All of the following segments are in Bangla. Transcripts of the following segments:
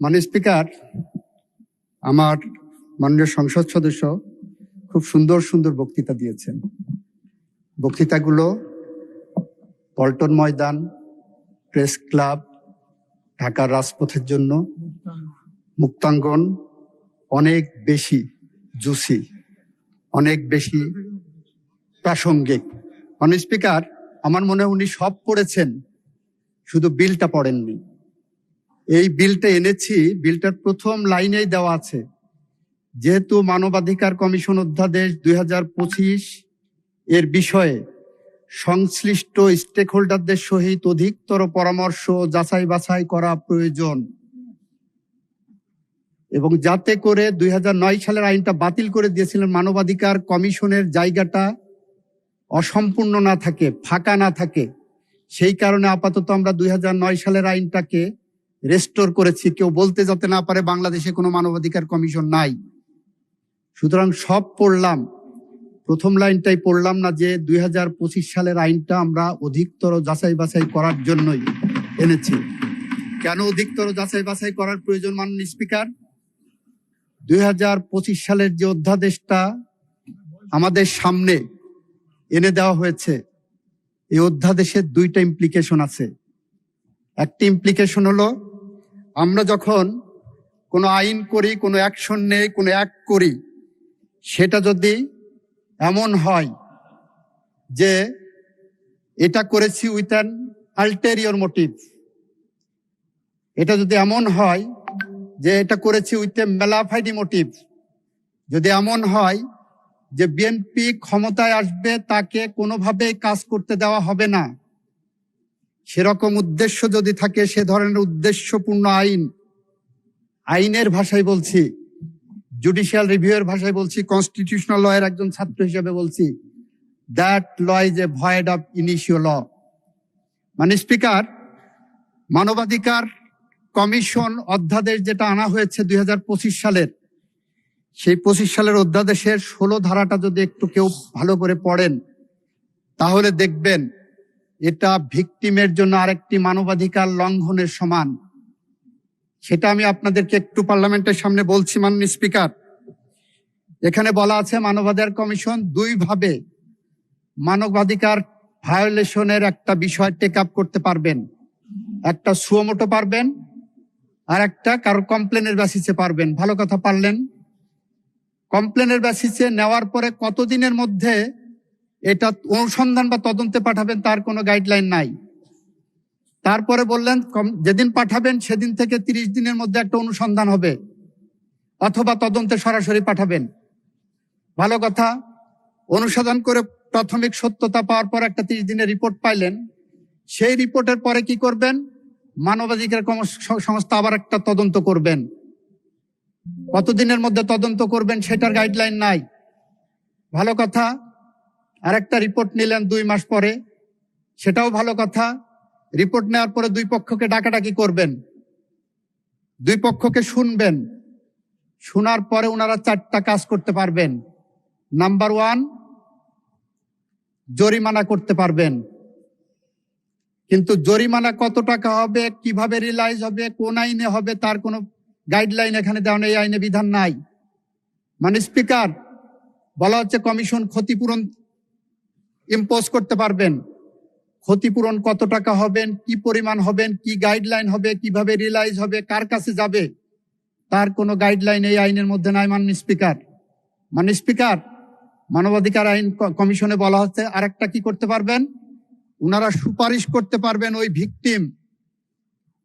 মাননীয় স্পিকার, আমার মাননীয় সংসদ সদস্য খুব সুন্দর সুন্দর বক্তৃতা দিয়েছেন। বক্তৃতাগুলো পল্টন ময়দান, প্রেস ক্লাব, ঢাকার রাজপথের জন্য, মুক্তাঙ্গন অনেক বেশি জুসি, অনেক বেশি প্রাসঙ্গিক। মাননীয় স্পিকার, আমার মনে হয় উনি সব পড়েছেন, শুধু বিলটা পড়েননি। এই বিলটা এনেছি, বিলটার প্রথম লাইনেই দেওয়া আছে, যেহেতু মানবাধিকার কমিশন অধ্যাদেশ 2025 এর বিষয়ে সংশ্লিষ্ট স্টেক হোল্ডারদের সহিত অধিকতর পরামর্শ যাচাই বাছাই করা প্রয়োজন, এবং যাতে করে 2009 সালের আইনটা বাতিল করে দিয়েছিলেন, মানবাধিকার কমিশনের জায়গাটা অসম্পূর্ণ না থাকে, ফাঁকা না থাকে, সেই কারণে আপাতত আমরা 2009 সালের আইনটাকে রেস্টোর করেছি, কেউ বলতে যাতে না পারে বাংলাদেশে কোনো মানবাধিকার কমিশন নাই। সুতরাং সব পড়লাম, প্রথম লাইনটাই পড়লাম না, যে 2025 সালের আইনটা আমরা অধিকতর যাচাই বাছাই করার জন্যই এনেছি। কেন অধিকতর যাচাই বাছাই করার প্রয়োজন মাননীয় স্পিকার? 2025 সালের যে অধ্যাদেশটা আমাদের সামনে এনে দেওয়া হয়েছে, এই অধ্যাদেশের দুইটা ইমপ্লিকেশন আছে। একটি ইমপ্লিকেশন হলো, আমরা যখন কোনো আইন করি, কোনো অ্যাকশন নেই, কোনো অ্যাক্ট করি, সেটা যদি এমন হয় যে এটা করেছি উইথ অ্যান আলটেরিয়র মোটিভ, এটা যদি এমন হয় যে এটা করেছি উইথ এ মেলাফাইডি মোটিভ, যদি এমন হয় যে বিএনপি ক্ষমতায় আসবে, তাকে কোনোভাবে কাজ করতে দেওয়া হবে না, সেরকম উদ্দেশ্য যদি থাকে, সে ধরনের উদ্দেশ্যপূর্ণ আইন, আইনের ভাষায় বলছি, জুডিশিয়াল রিভিউয়ের ভাষায় বলছি, কনস্টিটিউশনাল লয়ের একজন ছাত্র হিসেবে বলছি, that law is a void of initio law. মানে স্পিকার, মানবাধিকার কমিশন অধ্যাদেশ যেটা আনা হয়েছে 2025 সালের, সেই 25 সালের অধ্যাদেশের 16 ধারাটা যদি একটু কেউ ভালো করে পড়েন, তাহলে দেখবেন এটা ভিকটিমের জন্য আরেকটি মানবাধিকার লঙ্ঘনের সমান। সেটা আমি আপনাদেরকে একটু পার্লামেন্টের সামনে বলছি। মাননীয় স্পিকার, এখানে বলা আছে মানবাধিকার কমিশন দুইভাবে মানবাধিকার ভায়োলেশনের একটা বিষয় টেক আপ করতে পারবেন। একটা সুমোটো পারবেন, আর একটা কারো কমপ্লেনের বেসিসে পারবেন। ভালো কথা, পারলেন। কমপ্লেনের বেসিসে নেওয়ার পরে কতদিনের মধ্যে এটা অনুসন্ধান বা তদন্তে পাঠাবেন, তার কোনো গাইডলাইন নাই। তারপরে বললেন যেদিন পাঠাবেন সেদিন থেকে 30 দিনের মধ্যে একটা অনুসন্ধান হবে, অথবা তদন্তে সরাসরি পাঠাবেন। ভালো কথা, অনুসন্ধান করে প্রাথমিক সত্যতা পাওয়ার পর একটা 30 দিনের রিপোর্ট পাইলেন, সেই রিপোর্টের পরে কি করবেন? মানবাধিকার সংস্থা আবার একটা তদন্ত করবেন। কতদিনের মধ্যে তদন্ত করবেন সেটার গাইডলাইন নাই। ভালো কথা, আর একটা রিপোর্ট নিলেন 2 মাস পরে, সেটাও ভালো কথা। রিপোর্ট নেওয়ার পরে দুই পক্ষকে ডাকাডাকি করবেন, দুই পক্ষকে শুনবেন, শোনার পরে ওনারা 4টা কাজ করতে পারবেন। নাম্বার 1, জরিমানা করতে পারবেন। কিন্তু জরিমানা কত টাকা হবে, কিভাবে রিলাইজ হবে, কোন আইনে হবে, তার কোনো গাইডলাইন এখানে দেওয়া নেই, আইনে বিধান নাই। মানে স্পিকার, বলা হচ্ছে কমিশন ক্ষতিপূরণ ইম্পোজ করতে পারবেন। ক্ষতিপূরণ কত টাকা হবেন, কি পরিমাণ হবেন, কি গাইডলাইন হবে, কিভাবে রিলাইজ হবে, কার কাছে যাবে, তার কোনো গাইডলাইন এই আইনের মধ্যে নাই। মাননীয় স্পিকার, মাননীয় স্পিকার, মানবাধিকার আইন কমিশনে বলা হচ্ছে আরেকটা কি করতে পারবেন, উনারা সুপারিশ করতে পারবেন ওই ভিকটিম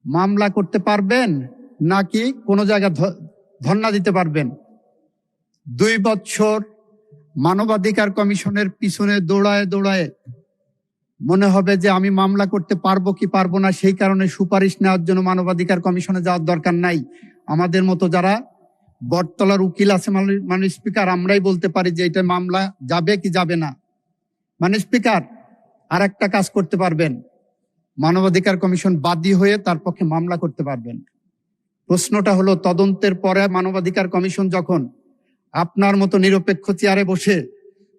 মামলা করতে পারবেন নাকি কোনো জায়গায় ধর্ণা দিতে পারবেন। 2 বছর মানবাধিকার কমিশনের পিছনে দৌড়ায় দৌড়ায় মনে হবে যে আমি মামলা করতে পারবো কি পারবো না, সেই কারণে সুপারিশ নেওয়ার জন্য মানবাধিকার কমিশনে যাওয়ার দরকার নাই। আমাদের মতো যারা বটতলার উকিল আছে মাননীয় স্পিকার, আমরাই বলতে পারি যে এটা মামলা যাবে কি যাবে না। মাননীয় স্পিকার, আর একটা কাজ করতে পারবেন, মানবাধিকার কমিশন বাদী হয়ে তার পক্ষে মামলা করতে পারবেন। প্রশ্নটা হলো, তদন্তের পরে মানবাধিকার কমিশন যখন আপনার মতো নিরপেক্ষ চেয়ারে বসে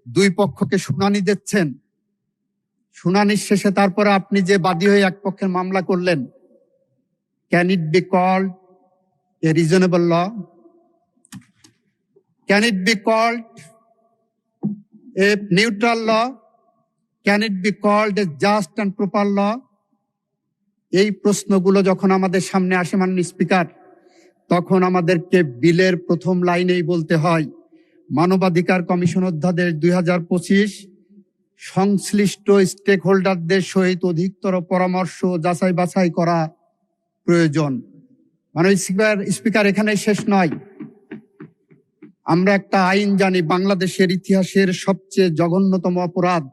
দুই পক্ষকে শুনানি দিচ্ছেন, শুনানির শেষে তারপরে আপনি যে বাদী হয়ে এক পক্ষের মামলা করলেন, can it be called a reasonable law? Can it be called a neutral law? Can it be called a just and proper law? এই প্রশ্নগুলো যখন আমাদের সামনে আসে মাননীয় স্পিকার, তখন আমাদেরকে বিলের প্রথম লাইনেই বলতে হয় মানবাধিকার কমিশন অধ্যাদেশ 2025 সংশ্লিষ্ট স্টেক হোল্ডারদের সহিত অধিকতর পরামর্শ যাচাই বাছাই করা প্রয়োজন। মাননীয় স্পিকার, এখানে শেষ নয়। আমরা একটা আইন জানি, বাংলাদেশের ইতিহাসের সবচেয়ে জঘন্যতম অপরাধ,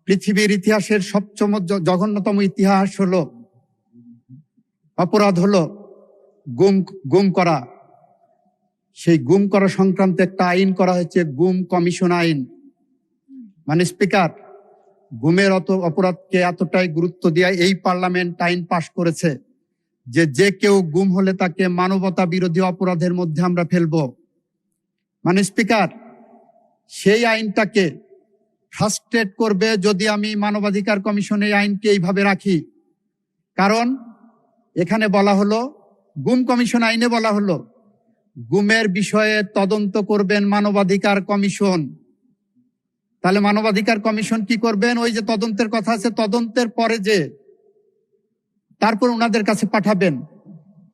পৃথিবীর ইতিহাসের সবচেয়ে জঘন্যতম ইতিহাস হলো অপরাধ হলো গুম করা। সেই গুম করা সংক্রান্ত একটা আইন করা হয়েছে, গুম কমিশন আইন। মানে স্পিকার, গুমের অপরাধকে এতটাই গুরুত্ব দিয়ে এই পার্লামেন্ট আইন পাশ করেছে যে কেউ গুম হলে তাকে মানবতা বিরোধী অপরাধের মধ্যে আমরা ফেলবো। মানে স্পিকার, সেই আইনটাকে ফ্রাস্ট্রেট করবে যদি আমি মানবাধিকার কমিশন এই আইনকে এইভাবে রাখি। কারণ এখানে বলা হলো, গুম কমিশন আইনে বলা হলো গুমের বিষয়ে তদন্ত করবেন মানবাধিকার কমিশন। তাহলে মানবাধিকার কমিশন কি করবেন? ওই যে তদন্তের কথা আছে, তদন্তের পরে যে তারপর ওনাদের কাছে পাঠাবেন।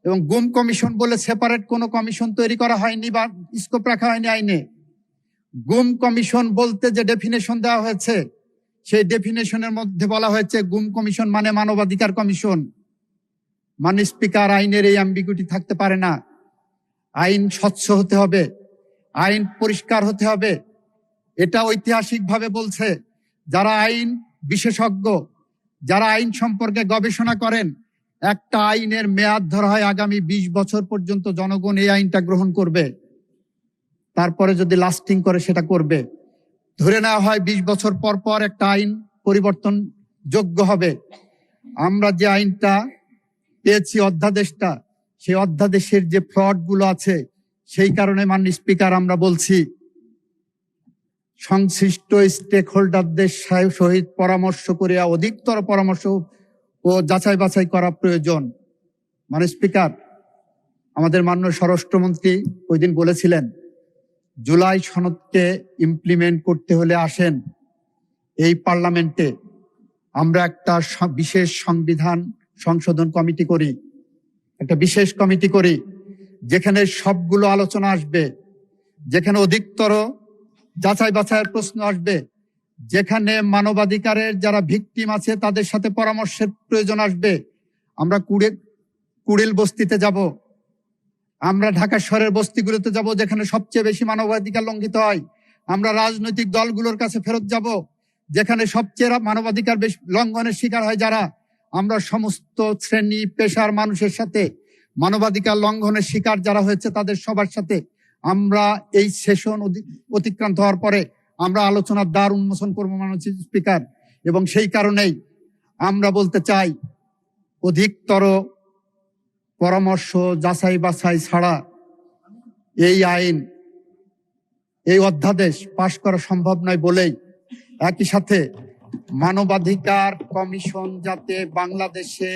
এবং গুম কমিশন বলে সেপারেট কোনো কমিশন তৈরি করা হয়নি বা স্কোপ রাখা হয়নি আইনে। গুম কমিশন বলতে যে ডেফিনেশন দেওয়া হয়েছে, সেই ডেফিনেশনের মধ্যে বলা হয়েছে গুম কমিশন মানে মানবাধিকার কমিশন। মানে স্পিকার, আইনের এই অ্যাম্বিগুইটি থাকতে পারে না। আইন স্বচ্ছ হতে হবে, আইন পরিষ্কার হতে হবে। এটা ঐতিহাসিকভাবে বলছে যারা আইন বিশেষজ্ঞ, যারা আইন সম্পর্কে গবেষণা করেন, একটা আইনের মেয়াদ ধরা হয় আগামী 20 বছর পর্যন্ত জনগণ এই আইনটা গ্রহণ করবে। তারপরে যদি লাস্টিং করে সেটা করবে। ধরে নেওয়া হয় 20 বছর পর পর একটা আইন পরিবর্তন যোগ্য হবে। আমরা যে আইনটা পেয়েছি, অধ্যাদেশটা, সেই অধ্যাদেশের যে ফ্লড গুলো আছে, সেই কারণে মাননীয় স্পিকার আমরা বলছি সংশ্লিষ্ট স্টেক হোল্ডারদের সহিত পরামর্শ করিয়া অধিকতর পরামর্শ ও যাচাই বাছাই করা প্রয়োজন। মানে স্পিকার, আমাদের মাননীয় স্বরাষ্ট্রমন্ত্রী ওই দিন বলেছিলেন জুলাই সনদকে ইমপ্লিমেন্ট করতে হলে আসেন এই পার্লামেন্টে আমরা একটা বিশেষ সংবিধান সংশোধন কমিটি করি, একটা বিশেষ কমিটি করি, যেখানে সবগুলো আলোচনা আসবে, যেখানে অধিকতর যাচাই বাছাইয়ের প্রশ্ন আসবে, যেখানে মানবাধিকারের যারা ভিকটিম আছে তাদের সাথে পরামর্শের প্রয়োজন আসবে। আমরা কুড়িল বস্তিতে যাব, আমরা ঢাকা শহরের বস্তিগুলোতে যাব যেখানে সবচেয়ে বেশি মানবাধিকার লঙ্ঘিত হয়। আমরা রাজনৈতিক দলগুলোর কাছে ফেরত যাব যেখানে সবচেয়ে মানবাধিকার লঙ্ঘনের শিকার হয় যারা। আমরা সমস্ত শ্রেণী পেশার মানুষের সাথে মানবাধিকার লঙ্ঘনের শিকার যারা হয়েছে তাদের সবার সাথে আমরা এই সেশন অতিক্রান্ত হওয়ার পরে আমরা আলোচনার দ্বার উন্মোচন করবো মাননীয় স্পিকার। এবং সেই কারণেই আমরা বলতে চাই অধিকতর পরামর্শ যাচাই বাছাই ছাড়া এই আইন, এই অধ্যাদেশ পাশ করা সম্ভব নয় বলেই একই সাথে মানবাধিকার কমিশন যাতে বাংলাদেশে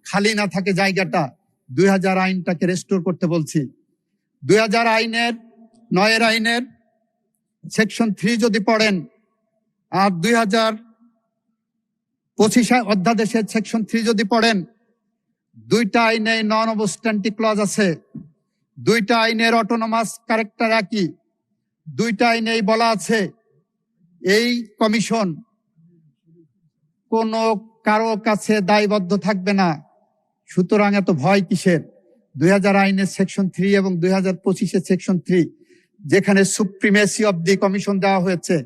খালি না থাকে জায়গাটা, 2000 আইনটাকে রেস্টোর করতে বলছি। 2000 আইনের 9 আইনের সেকশন 3 যদি পড়েন আর 2025 অধ্যাদেশের সেকশন 3 যদি পড়েন, দুইটা আইনে নন অবস্ট্যান্টিক ক্লজ আছে, দুইটা আইনের অটোনমাস ক্যারেক্টার একই, দুইটা আইনেই বলা আছে এই কমিশন কোনো কারো কাছে দায়বদ্ধ থাকবে না। সুতরাং এত ভয় কিসের? 2000 আইনের সেকশন 3 এবং 2025 সেকশন 3 যেখানে সুপ্রিমেসি অব দি কমিশন দেওয়া হয়েছে,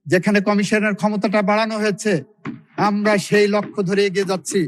যেখানে কমিশনের ক্ষমতাটা বাড়ানো হয়েছে, আমরা সেই লক্ষ্য ধরে এগিয়ে যাচ্ছি।